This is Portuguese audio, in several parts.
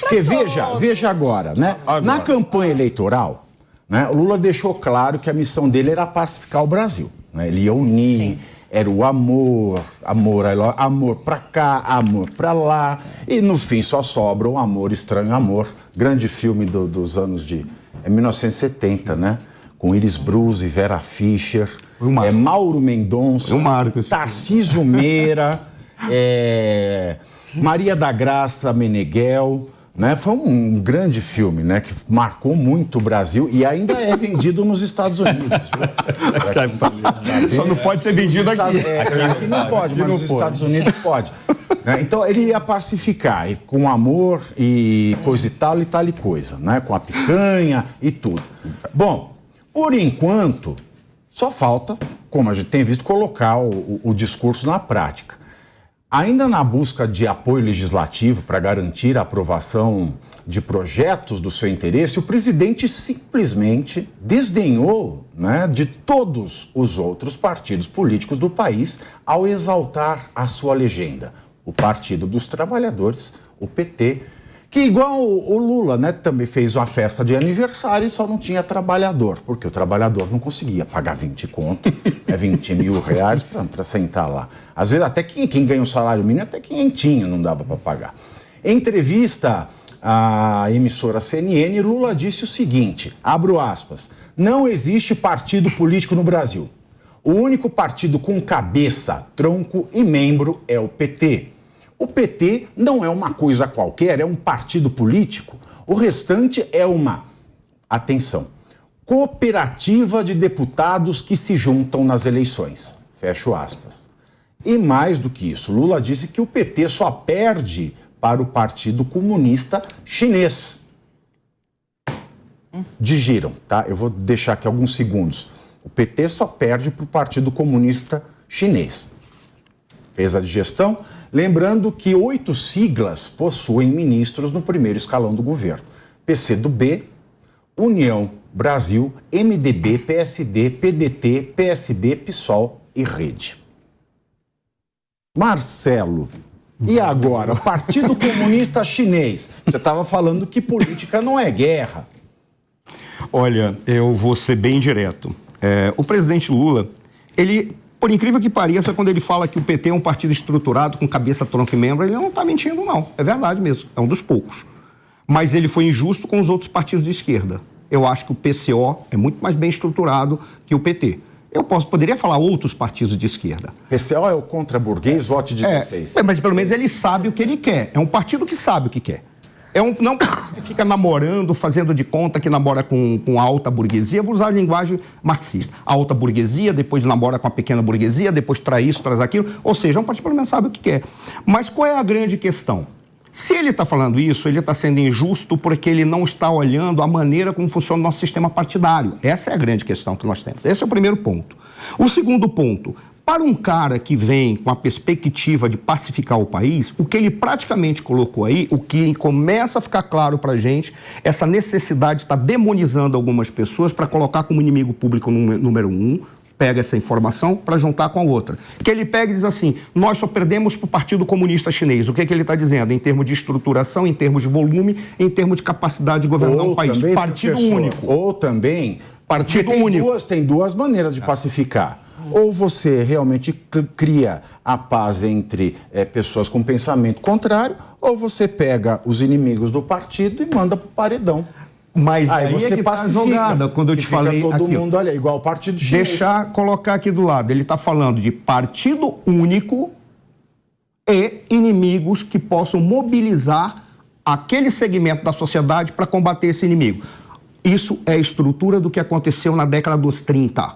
Porque veja agora, né? Na campanha eleitoral, né, o Lula deixou claro que a missão dele era pacificar o Brasil. Né? Ele ia unir, era o amor pra cá, amor pra lá. E no fim só sobra o Amor, Estranho Amor. Grande filme dos anos de 1970, né? Com Iris Bruce, Vera Fischer, Mauro Mendonça, Tarcísio Meira, Maria da Graça Meneghel. Né? Foi um grande filme, né? Que marcou muito o Brasil e ainda é vendido nos Estados Unidos. Só não pode ser vendido aqui. Aqui não pode, mas nos Estados Unidos pode. Então ele ia pacificar e com amor e coisa e tal e coisa, né? Com a picanha e tudo. Bom, por enquanto, só falta, como a gente tem visto, colocar o discurso na prática. Ainda na busca de apoio legislativo para garantir a aprovação de projetos do seu interesse, o presidente simplesmente desdenhou, né, de todos os outros partidos políticos do país ao exaltar a sua legenda, o Partido dos Trabalhadores, o PT, que igual o Lula, né, também fez uma festa de aniversário e só não tinha trabalhador, porque o trabalhador não conseguia pagar 20 conto, 20 mil reais para sentar lá. Às vezes até quem ganha um salário mínimo, até quinhentinho não dava para pagar. Em entrevista à emissora CNN, Lula disse o seguinte, abro aspas, não existe partido político no Brasil. O único partido com cabeça, tronco e membro é o PT. O PT não é uma coisa qualquer, é um partido político. O restante é uma, atenção, cooperativa de deputados que se juntam nas eleições. Fecho aspas. E mais do que isso, Lula disse que o PT só perde para o Partido Comunista Chinês. Digiram, tá? Eu vou deixar aqui alguns segundos. O PT só perde para o Partido Comunista Chinês. Fez a digestão, lembrando que 8 siglas possuem ministros no primeiro escalão do governo. PCdoB, União Brasil, MDB, PSD, PDT, PSB, PSOL e Rede. Marcelo, e agora? O Partido Comunista Chinês. Você estava falando que política não é guerra. Olha, eu vou ser bem direto. O presidente Lula, ele... Por incrível que pareça, quando ele fala que o PT é um partido estruturado, com cabeça, tronco e membro, ele não está mentindo, não. É verdade mesmo, é um dos poucos. Mas ele foi injusto com os outros partidos de esquerda. Eu acho que o PCO é muito mais bem estruturado que o PT. Eu poderia falar outros partidos de esquerda. PCO é o contra-burguês, vote 16. Mas pelo menos ele sabe o que ele quer. É um partido que sabe o que quer. Não fica namorando, fazendo de conta que namora com a alta burguesia. Vou usar a linguagem marxista. A alta burguesia, depois namora com a pequena burguesia, depois traz isso, traz aquilo. Ou seja, um partido pelo menos sabe o que quer. Mas qual é a grande questão? Se ele está falando isso, ele está sendo injusto porque ele não está olhando a maneira como funciona o nosso sistema partidário. Essa é a grande questão que nós temos. Esse é o primeiro ponto. O segundo ponto... Para um cara que vem com a perspectiva de pacificar o país, o que ele praticamente colocou aí, o que começa a ficar claro para a gente, essa necessidade de estar demonizando algumas pessoas para colocar como inimigo público número 1, pega essa informação para juntar com a outra. Que ele pega e diz assim, nós só perdemos para o Partido Comunista Chinês. O que ele está dizendo? Em termos de estruturação, em termos de volume, em termos de capacidade de governar um país. Também, partido único. Ou também... Partido único. Tem duas maneiras de pacificar. Ou você realmente cria a paz entre pessoas com pensamento contrário, ou você pega os inimigos do partido e manda para o paredão. Mas aí você é que pacifica, tá jogada, quando eu te falei todo aqui, mundo, olha, igual o Partido Chinês. Colocar aqui do lado. Ele está falando de partido único e inimigos que possam mobilizar aquele segmento da sociedade para combater esse inimigo. Isso é a estrutura do que aconteceu na década dos 30,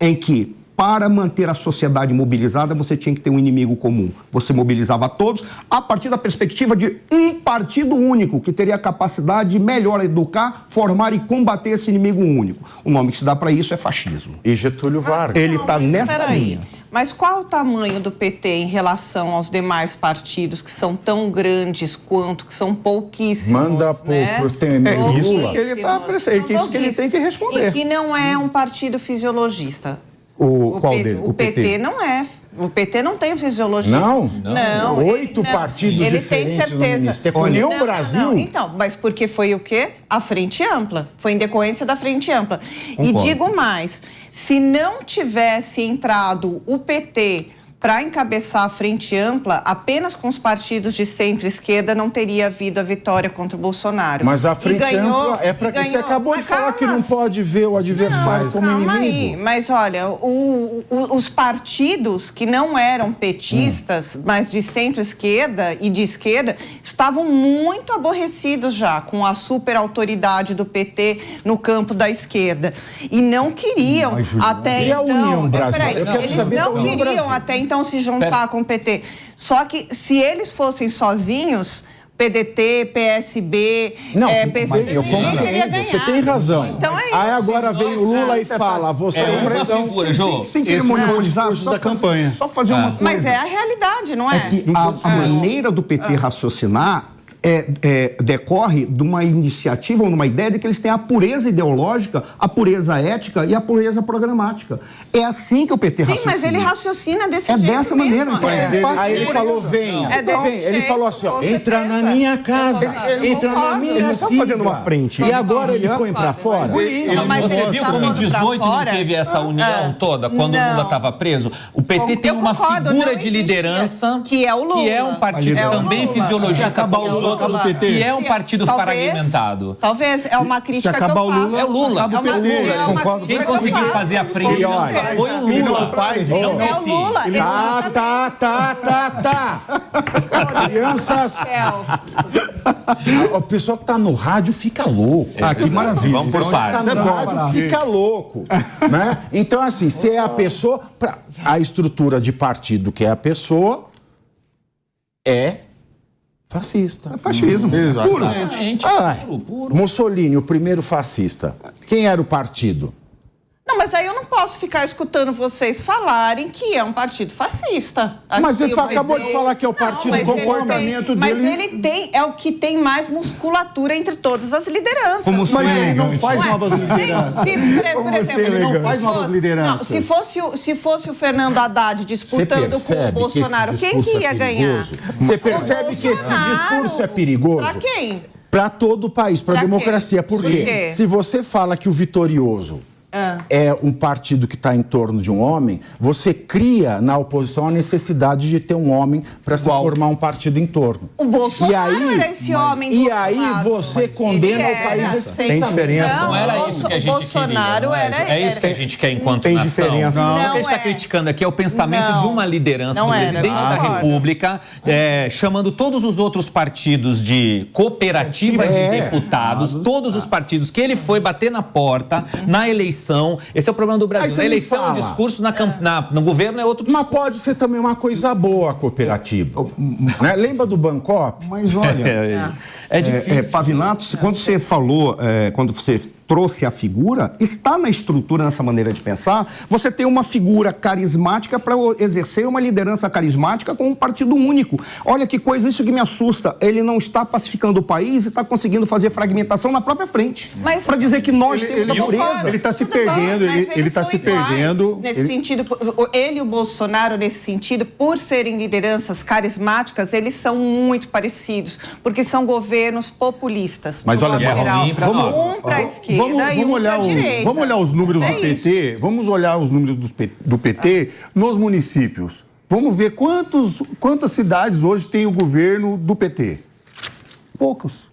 em que, para manter a sociedade mobilizada, você tinha que ter um inimigo comum. Você mobilizava todos a partir da perspectiva de um partido único, que teria a capacidade de melhor educar, formar e combater esse inimigo único. O nome que se dá para isso é fascismo. E Getúlio Vargas. Ele está nessa linha. Mas qual o tamanho do PT em relação aos demais partidos que são tão grandes quanto, que são pouquíssimos, Manda né? por temer Lula. Isso que ele tem que responder. E que não é um partido fisiologista. Qual dele? O PT não é O PT não tem fisiologia. Não? Não. 8 partidos ele diferentes tem certeza. no Ministério. União Brasil. Não. Então, mas porque foi o quê? A Frente Ampla. Foi em decorrência da Frente Ampla. Concordo. E digo mais, se não tivesse entrado o PT para encabeçar a Frente Ampla, apenas com os partidos de centro-esquerda não teria havido a vitória contra o Bolsonaro. Mas a Frente Ampla é para que você acabou de falar que não pode ver o adversário como inimigo. Aí. Mas olha, os partidos que não eram petistas, mas de centro-esquerda e de esquerda, estavam muito aborrecidos já com a superautoridade do PT no campo da esquerda. E não queriam até então... E a União Brasil? Eles não queriam até então se juntar com o PT. Só que se eles fossem sozinhos, PDT, PSB, PCB, ninguém queria ganhar. Você tem razão. Então é isso. Aí agora vem o Lula e fala, você é uma figura, Jô. Sem querer monopolizar da campanha. Só fazer uma coisa. Mas é a realidade, não é? É que a maneira do PT raciocinar decorre de uma iniciativa ou de uma ideia de que eles têm a pureza ideológica, a pureza ética e a pureza programática. É assim que o PT raciocina. Sim, mas ele raciocina desse jeito dessa maneira. Aí ele falou, venha. Ele falou assim, ó, entra na minha casa, entra na minha sigla. Fazendo uma frente. E agora ele põe pra fora? Você viu como em 18 não teve essa união toda, quando o Lula estava preso? O PT tem uma figura de liderança, que é o Lula. Que é um partido também fisiologista como os outros, que é um partido fragmentado. Talvez, é uma crítica que eu faço. É o Lula. Quem conseguiu fazer a frente foi o Lula. É o Lula. Tá. Crianças. O pessoal que tá no rádio fica louco. Que maravilha. Vamos por partes. Tá no rádio fica louco. Né? Então, assim, se é a pessoa... A estrutura de partido que é a pessoa é fascista. É fascismo. Exatamente. Mussolini, o primeiro fascista. Quem era o partido? Não, mas aí eu não posso ficar escutando vocês falarem que é um partido fascista. Mas você acabou de falar que é o partido, o comportamento dele... Mas ele é o que tem mais musculatura entre todas as lideranças. Mas ele não faz novas lideranças. Por exemplo, ele não faz novas lideranças. Se fosse o Fernando Haddad disputando com o Bolsonaro, quem que ia ganhar? Você percebe que esse discurso é perigoso? Pra quem? Para todo o país, para a democracia. Por quê? Se você fala que o vitorioso é um partido que está em torno de um homem, você cria na oposição a necessidade de ter um homem para se formar um partido em torno. O Bolsonaro era esse homem do E aí você condena o país esse Tem diferença. Não era isso que a gente Bolsonaro queria. É isso que a gente quer enquanto nação. Diferença. Não, o que a gente está criticando aqui é o pensamento de uma liderança do presidente da República, chamando todos os outros partidos de cooperativa de deputados, todos os partidos que ele foi bater na porta na eleição. Esse é o problema do Brasil. Na eleição, o discurso no governo é outro discurso. Mas pode ser também uma coisa boa a cooperativa. Né? Lembra do Bancop? Mas olha, é difícil. Pavinato, quando você falou, quando você trouxe a figura, está na estrutura, nessa maneira de pensar, você tem uma figura carismática para exercer uma liderança carismática com um partido único. Olha que coisa, isso que me assusta. Ele não está pacificando o país e está conseguindo fazer fragmentação na própria frente. Para dizer que nós temos a pureza. Ele está se perdendo, ele está se perdendo. Nesse sentido, ele e o Bolsonaro, nesse sentido, por serem lideranças carismáticas, eles são muito parecidos, porque são governos populistas. Mas olha só, um para a esquerda. Vamos olhar os números do PT. Vamos olhar os números do PT nos municípios. Vamos ver quantas cidades hoje tem o governo do PT. Poucos.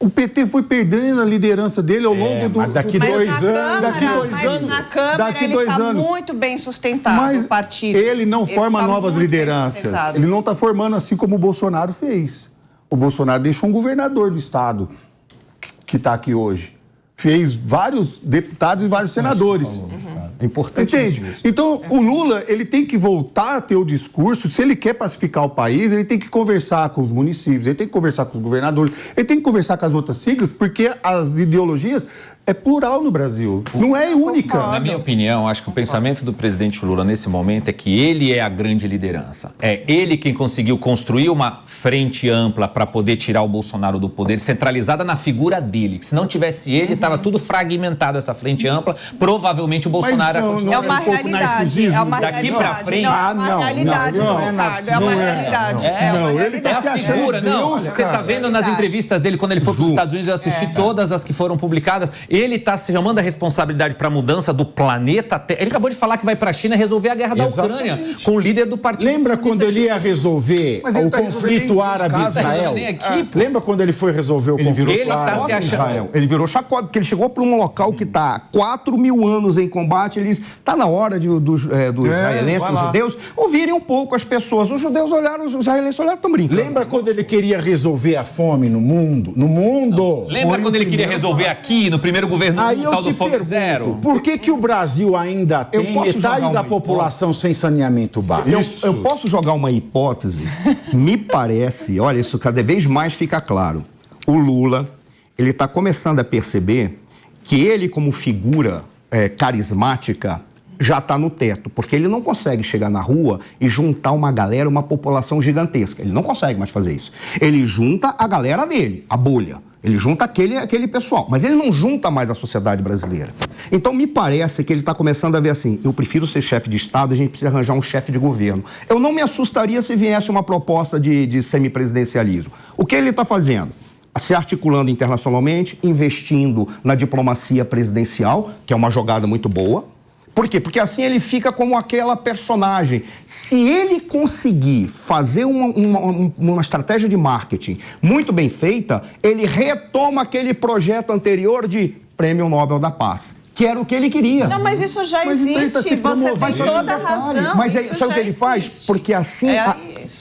O PT foi perdendo a liderança dele ao longo do... Mas daqui 2 anos... Na Câmara ele está muito bem sustentado, mas o partido. Ele não forma novas lideranças. Ele não está formando assim como o Bolsonaro fez. O Bolsonaro deixou um governador do estado que está aqui hoje. Fez vários deputados e vários senadores. É importante. Entende? Então, o Lula, ele tem que voltar a ter o discurso. Se ele quer pacificar o país, ele tem que conversar com os municípios, ele tem que conversar com os governadores, ele tem que conversar com as outras siglas, porque as ideologias é plural no Brasil, não é única. Na minha opinião, acho que o pensamento do presidente Lula nesse momento é que ele é a grande liderança. É ele quem conseguiu construir uma frente ampla para poder tirar o Bolsonaro do poder, centralizada na figura dele. Se não tivesse ele, estava tudo fragmentado, essa frente ampla. Provavelmente o Bolsonaro ia continuar. É uma realidade. É uma daqui para frente. Não é realidade, não é uma realidade. Ele tá se achando figura. Não, você está vendo nas entrevistas dele, quando ele foi para os Estados Unidos, eu assisti todas as que foram publicadas. Ele está se chamando a responsabilidade para a mudança do planeta Terra. Ele acabou de falar que vai para a China resolver a guerra da Ucrânia com o líder do partido. Lembra quando ele ia resolver o conflito árabe-Israel? Lembra quando ele foi resolver o conflito árabe-Israel? Ele virou chacota, porque ele chegou para um local que está há 4.000 anos em combate. Ele disse, está na hora dos israelenses, dos judeus, ouvirem um pouco as pessoas. Os judeus olharam, os israelenses olharam, estão brincando. Lembra quando ele queria resolver a fome no mundo? No mundo! Lembra quando ele queria resolver aqui, no primeiro governo tal do Fome Zero? Por que o Brasil ainda tem metade da população sem saneamento básico? Eu posso jogar uma hipótese? Me parece, olha, isso cada vez mais fica claro. O Lula, ele está começando a perceber que ele, como figura carismática, já está no teto, porque ele não consegue chegar na rua e juntar uma galera, uma população gigantesca. Ele não consegue mais fazer isso. Ele junta a galera dele, a bolha. Ele junta aquele pessoal, mas ele não junta mais a sociedade brasileira. Então, me parece que ele está começando a ver assim, eu prefiro ser chefe de Estado, a gente precisa arranjar um chefe de governo. Eu não me assustaria se viesse uma proposta de semipresidencialismo. O que ele está fazendo? Se articulando internacionalmente, investindo na diplomacia presidencial, que é uma jogada muito boa. Por quê? Porque assim ele fica como aquela personagem. Se ele conseguir fazer uma estratégia de marketing muito bem feita, ele retoma aquele projeto anterior de Prêmio Nobel da Paz, que era o que ele queria. Não, mas isso já existe, você tem toda a razão. Mas sabe o que ele faz? Porque assim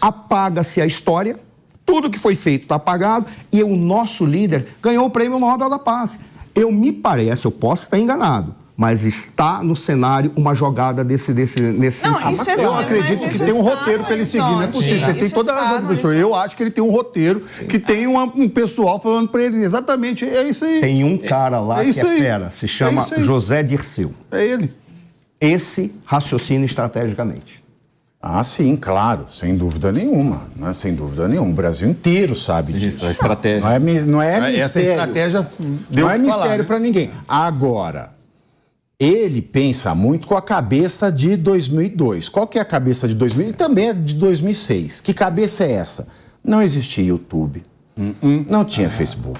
apaga-se a história, tudo que foi feito está apagado, e o nosso líder ganhou o Prêmio Nobel da Paz. Me parece, eu posso estar enganado, mas está no cenário uma jogada nesse não, sentido. Eu acredito que tem um roteiro para ele seguir, não é possível. Você tem toda a razão, professor. Eu acho que ele tem um roteiro, que tem um pessoal falando para ele exatamente, é isso aí. Tem um cara lá que é fera, se chama José Dirceu. É ele. Esse raciocina estrategicamente. Ah, sim, claro, sem dúvida nenhuma, né? Sem dúvida nenhuma. O Brasil inteiro sabe disso. Isso, a estratégia. Não é mistério. Essa estratégia deu não é mistério para ninguém. Agora, ele pensa muito com a cabeça de 2002. Qual que é a cabeça de 2000? E também é de 2006. Que cabeça é essa? Não existia YouTube, não tinha Facebook,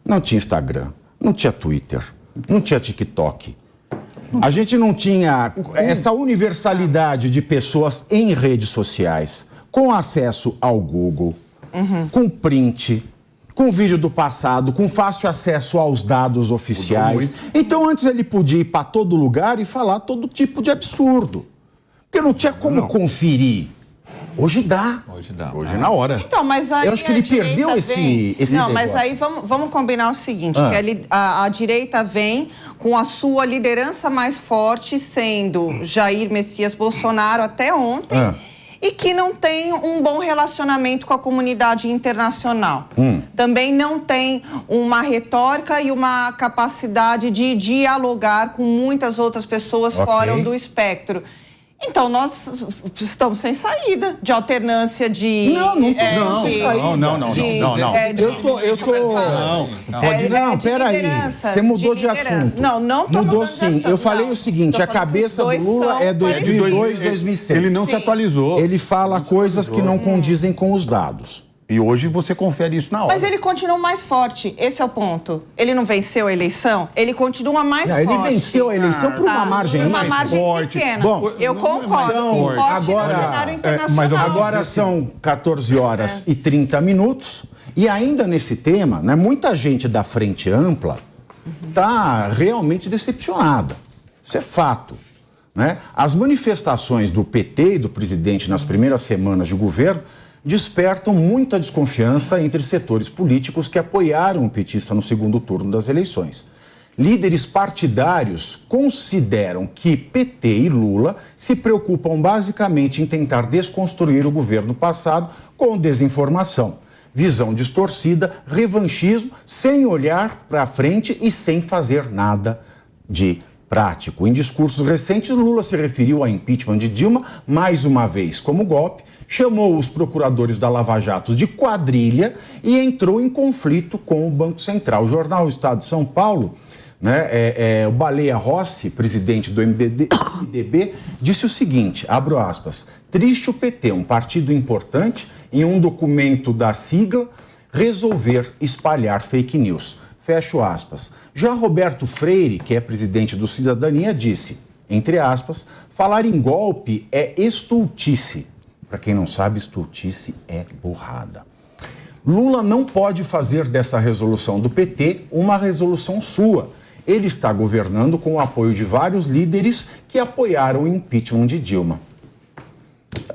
não tinha Instagram, não tinha Twitter, não tinha TikTok. A gente não tinha essa universalidade de pessoas em redes sociais, com acesso ao Google, com print, com vídeo do passado, com fácil acesso aos dados oficiais. Então, antes ele podia ir para todo lugar e falar todo tipo de absurdo. Porque não tinha como conferir. Hoje dá. Hoje é na hora. Então, mas aí eu acho que ele perdeu esse Não, negócio. mas aí vamos combinar o seguinte, que a direita vem com a sua liderança mais forte, sendo Jair Messias Bolsonaro até ontem, e que não tem um bom relacionamento com a comunidade internacional. Também não tem uma retórica e uma capacidade de dialogar com muitas outras pessoas fora do espectro. Então, nós estamos sem saída de alternância de... Não, peraí. Você mudou de assunto. Não tô mudou sim. Eu falei o seguinte, a cabeça do Lula é 2002, 2006. Ele não se atualizou. Ele fala coisas que não condizem com os dados. E hoje você confere isso na hora. Mas ele continua mais forte, esse é o ponto. Ele não venceu a eleição, ele continua mais forte. Ele venceu a eleição por uma margem pequena. Bom, eu concordo. Forte no cenário internacional. Agora são 14 horas e 30 minutos. E ainda nesse tema, né, muita gente da Frente Ampla está realmente decepcionada. Isso é fato. Né? As manifestações do PT e do presidente nas primeiras semanas de governo despertam muita desconfiança entre setores políticos que apoiaram o petista no segundo turno das eleições. Líderes partidários consideram que PT e Lula se preocupam basicamente em tentar desconstruir o governo passado com desinformação, visão distorcida, revanchismo, sem olhar para frente e sem fazer nada de prático. Em discursos recentes, Lula se referiu ao impeachment de Dilma, mais uma vez como golpe, chamou os procuradores da Lava Jato de quadrilha e entrou em conflito com o Banco Central. O jornal Estado de São Paulo, o Baleia Rossi, presidente do MDB, disse o seguinte, abro aspas, triste o PT, um partido importante, em um documento da sigla, resolver espalhar fake news. Fecho aspas. Já Roberto Freire, que é presidente do Cidadania, disse, entre aspas, falar em golpe é estultice. Para quem não sabe, estultice é burrada. Lula não pode fazer dessa resolução do PT uma resolução sua. Ele está governando com o apoio de vários líderes que apoiaram o impeachment de Dilma.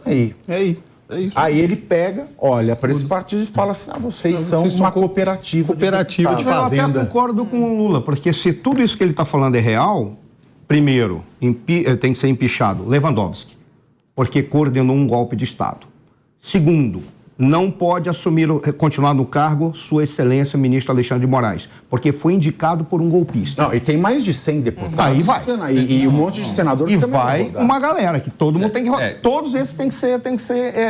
Aí. É isso. Aí ele pega, olha para esse partido e fala assim, vocês são uma cooperativa de fazenda. Eu até concordo com o Lula, porque se tudo isso que ele está falando é real, primeiro, tem que ser empichado Lewandowski, porque coordenou um golpe de Estado. Segundo, não pode continuar no cargo Sua Excelência, ministro Alexandre de Moraes, porque foi indicado por um golpista. Não, e tem mais de 100 deputados. Aí vai. E um monte de senador que também vai uma galera, que todo mundo tem que rodar. Todos esses têm que ser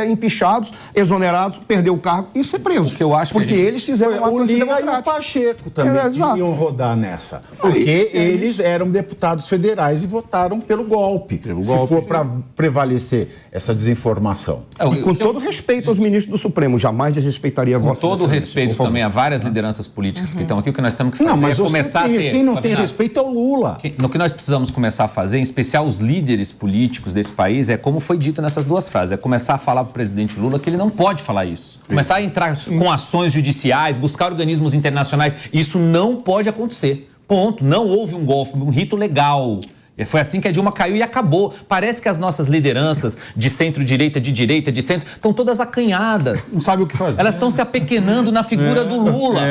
empichados, exonerados, perder o cargo e ser presos. O que eu acho porque eles fizeram uma o Lira e o Pacheco também iam rodar nessa. Porque eles eram deputados federais e votaram pelo golpe. Se for para prevalecer essa desinformação. E com todo respeito aos ministros do Supremo, jamais desrespeitaria a vossa Com todo respeito também a várias lideranças políticas que estão aqui, o que nós temos que fazer é começar a ter... Quem não tem respeito é o Lula. No que nós precisamos começar a fazer, em especial os líderes políticos desse país, é como foi dito nessas duas frases, é começar a falar para o presidente Lula que ele não pode falar isso. Começar a entrar com ações judiciais, buscar organismos internacionais. Isso não pode acontecer. Ponto. Não houve um golpe, um rito legal. Foi assim que a Dilma caiu e acabou. Parece que as nossas lideranças de centro-direita, de centro, estão todas acanhadas. Não sabe o que fazer. Elas estão se apequenando na figura do Lula.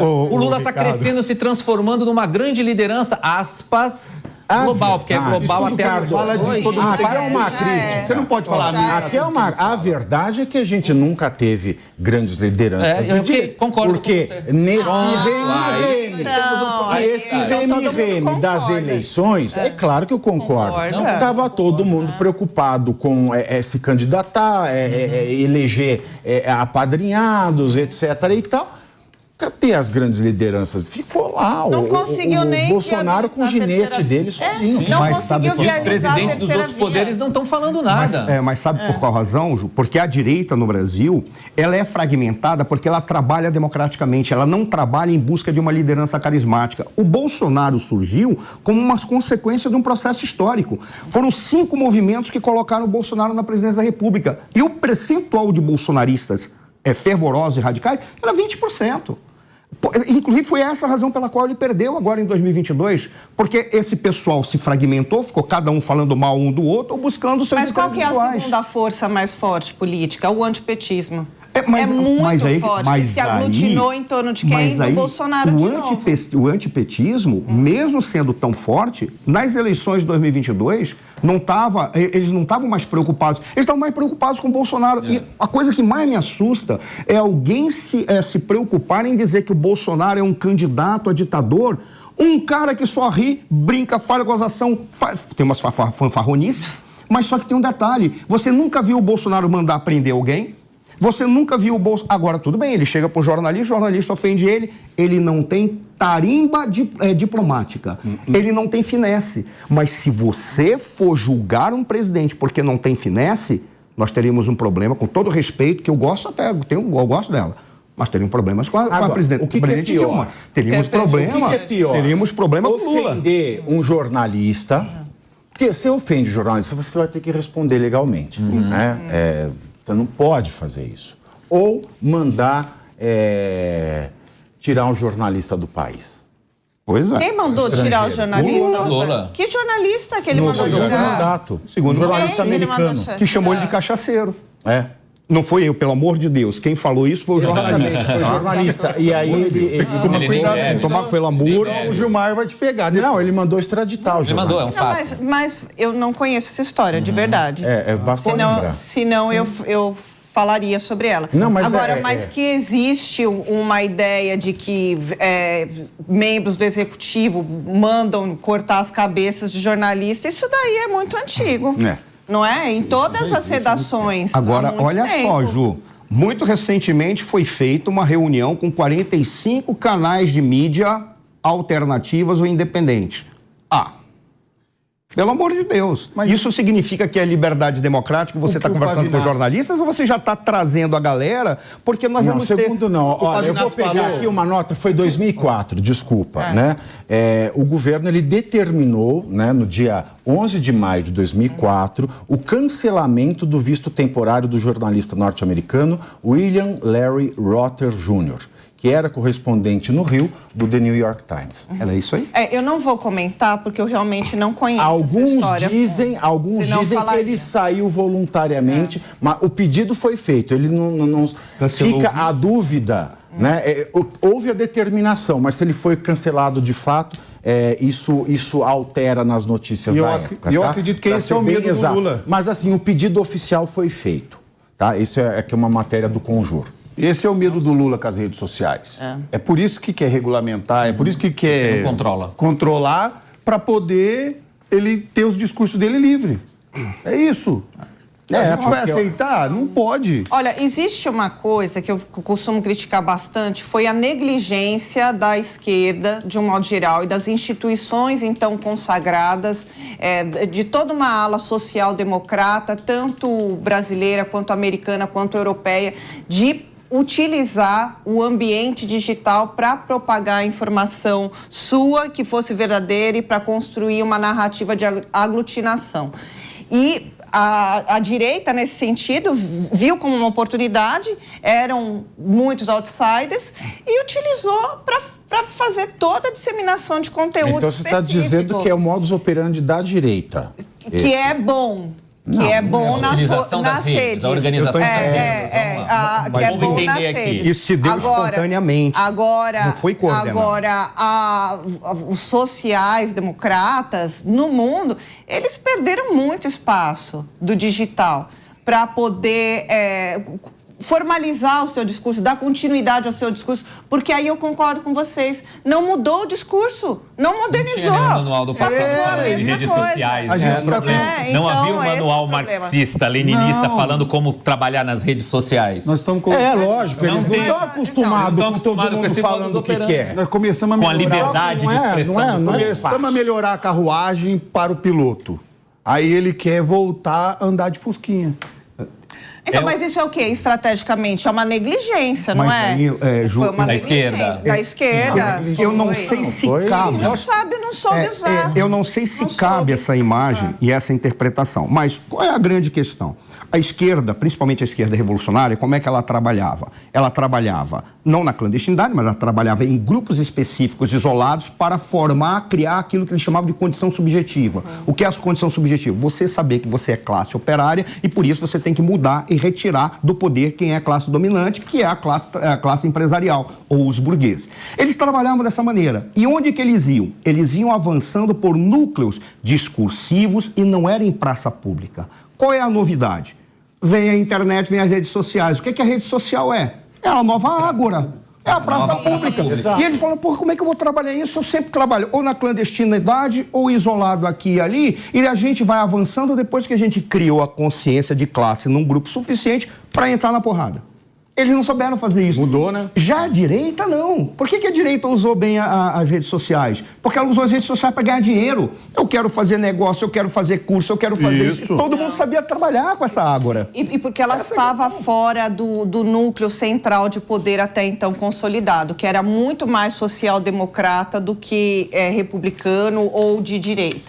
O Lula está crescendo, se transformando numa grande liderança, aspas, global, porque é global até... Aqui é uma crítica. Você não pode falar... A verdade é que a gente nunca teve grandes lideranças. Concordo porque nesse reme das eleições, é claro que eu concordo. Estava todo mundo preocupado com se candidatar, eleger apadrinhados, etc. e tal. Cadê as grandes lideranças? Ficou lá. Não conseguiu nem Bolsonaro com o ginete dele sozinho. Não conseguiu viabilizar os presidentes dos outros poderes não estão falando nada. Mas sabe por qual razão, Ju? Porque a direita no Brasil, ela é fragmentada porque ela trabalha democraticamente, ela não trabalha em busca de uma liderança carismática. O Bolsonaro surgiu como uma consequência de um processo histórico. Foram 5 movimentos que colocaram o Bolsonaro na presidência da República. E o percentual de bolsonaristas fervorosos e radicais era 20%. Inclusive, foi essa a razão pela qual ele perdeu agora em 2022, porque esse pessoal se fragmentou, ficou cada um falando mal um do outro ou buscando seus interesses. Mas qual que é a segunda força mais forte política? O antipetismo. É muito forte, que se aglutinou em torno de quem? Do Bolsonaro de novo. O antipetismo, mesmo sendo tão forte, nas eleições de 2022, eles não estavam mais preocupados. Eles estavam mais preocupados com o Bolsonaro. E a coisa que mais me assusta é alguém se preocupar em dizer que o Bolsonaro é um candidato a ditador, um cara que só ri, brinca, fala gozação, tem umas fanfarronices, mas só que tem um detalhe. Você nunca viu o Bolsonaro mandar prender alguém? Você nunca viu o Bolsonaro... Agora, tudo bem, ele chega para o jornalista ofende ele não tem tarimba diplomática, ele não tem finesse. Mas se você for julgar um presidente porque não tem finesse, nós teríamos um problema, com todo respeito, que eu gosto eu gosto dela, mas teríamos problemas com a presidente. O que é pior? Teríamos problema. O que é pior? Teríamos problema com o Lula. Ofender um jornalista, porque se ofende o jornalista, você vai ter que responder legalmente, né? Você não pode fazer isso. Ou mandar tirar um jornalista do país. Pois é. Quem mandou tirar o jornalista? Lula. Que jornalista que ele mandou tirar? Segundo o jornalista americano, que chamou ele de cachaceiro. Não foi eu, pelo amor de Deus. Quem falou isso foi o jornalista. Exatamente, foi o jornalista. E aí ele toma cuidado, tomar pelo amor. O Gilmar vai te pegar. Não, ele mandou extraditar o jornalista. Ele mandou, Mas eu não conheço essa história, de verdade. É bastante. Senão eu falaria sobre ela. Não, mas agora, que existe uma ideia de que membros do executivo mandam cortar as cabeças de jornalistas, isso daí é muito antigo. Não é? Em todas as redações. Agora, olha só, Ju. Muito recentemente foi feita uma reunião com 45 canais de mídia alternativas ou independentes. Pelo amor de Deus. Mas isso significa que é liberdade democrática? Você está conversando com jornalistas ou você já está trazendo a galera? Porque nós vamos ter... Não. Olha, eu vou pegar aqui uma nota, foi 2004, desculpa, né? O governo, ele determinou, né, no dia 11 de maio de 2004, o cancelamento do visto temporário do jornalista norte-americano William Larry Rotter Jr., que era correspondente no Rio do The New York Times. Era isso aí? Eu não vou comentar porque eu realmente não conheço alguns essa história. Alguns dizem que ele saiu voluntariamente, mas o pedido foi feito. Ele não fica a dúvida, né? Houve a determinação, mas se ele foi cancelado de fato, isso altera nas notícias da época. Eu acredito que esse é o medo do Lula. Mas assim, o pedido oficial foi feito, tá? Isso é uma matéria do Conjur. Esse é o medo do Lula com as redes sociais. É por isso que quer regulamentar, é por isso que quer controlar para poder ele ter os discursos dele livre. É isso. A gente vai aceitar? Não pode. Olha, existe uma coisa que eu costumo criticar bastante, foi a negligência da esquerda, de um modo geral, e das instituições, então, consagradas, de toda uma ala social-democrata, tanto brasileira, quanto americana, quanto europeia, de utilizar o ambiente digital para propagar a informação sua, que fosse verdadeira, e para construir uma narrativa de aglutinação. E a direita, nesse sentido, viu como uma oportunidade, eram muitos outsiders, e utilizou para fazer toda a disseminação de conteúdo Então você está dizendo que é o modus operandi da direita. Que é bom. Que é bom nas redes. A organização das redes. Que é bom nas redes. Isso se deu espontaneamente. Não foi coordenado. Agora, os sociais-democratas no mundo, eles perderam muito espaço do digital para poder formalizar o seu discurso, dar continuidade ao seu discurso, porque aí eu concordo com vocês, não mudou o discurso, não modernizou. Não tinha manual do passado das redes sociais. Não havia um manual marxista, leninista, falando como trabalhar nas redes sociais. Nós estamos lógico, eles não estão acostumados com todo mundo falando o que quer. Nós começamos a melhorar, com a liberdade de expressão. Começamos a melhorar a carruagem para o piloto. Aí ele quer voltar a andar de fusquinha. Então, mas isso é o quê? Estrategicamente? É uma negligência, não é? Foi uma da esquerda. Da esquerda. Eu não sei se cabe. Não soube usar. Eu não sei se cabe essa imagem e essa interpretação. Mas qual é a grande questão? A esquerda, principalmente a esquerda revolucionária, como é que ela trabalhava? Ela trabalhava não na clandestinidade, mas ela trabalhava em grupos específicos, isolados, para criar aquilo que eles chamavam de condição subjetiva. O que é a condição subjetiva? Você saber que você é classe operária e, por isso, você tem que mudar e retirar do poder quem é a classe dominante, que é a classe empresarial, ou os burgueses. Eles trabalhavam dessa maneira. E onde que eles iam? Eles iam avançando por núcleos discursivos e não era em praça pública. Qual é a novidade? Vem a internet, vem as redes sociais. O que a rede social é? É a nova ágora. É a praça pública. E eles falam, porra, como é que eu vou trabalhar isso? Eu sempre trabalho ou na clandestinidade ou isolado aqui e ali. E a gente vai avançando depois que a gente criou a consciência de classe num grupo suficiente para entrar na porrada. Eles não souberam fazer isso. Mudou, né? Já a direita, não. Por que a direita usou bem as redes sociais? Porque ela usou as redes sociais para ganhar dinheiro. Eu quero fazer negócio, eu quero fazer curso, eu quero fazer isso. Todo mundo sabia trabalhar com essa ágora. E porque ela estava fora do núcleo central de poder até então consolidado, que era muito mais social-democrata do que republicano ou de direita.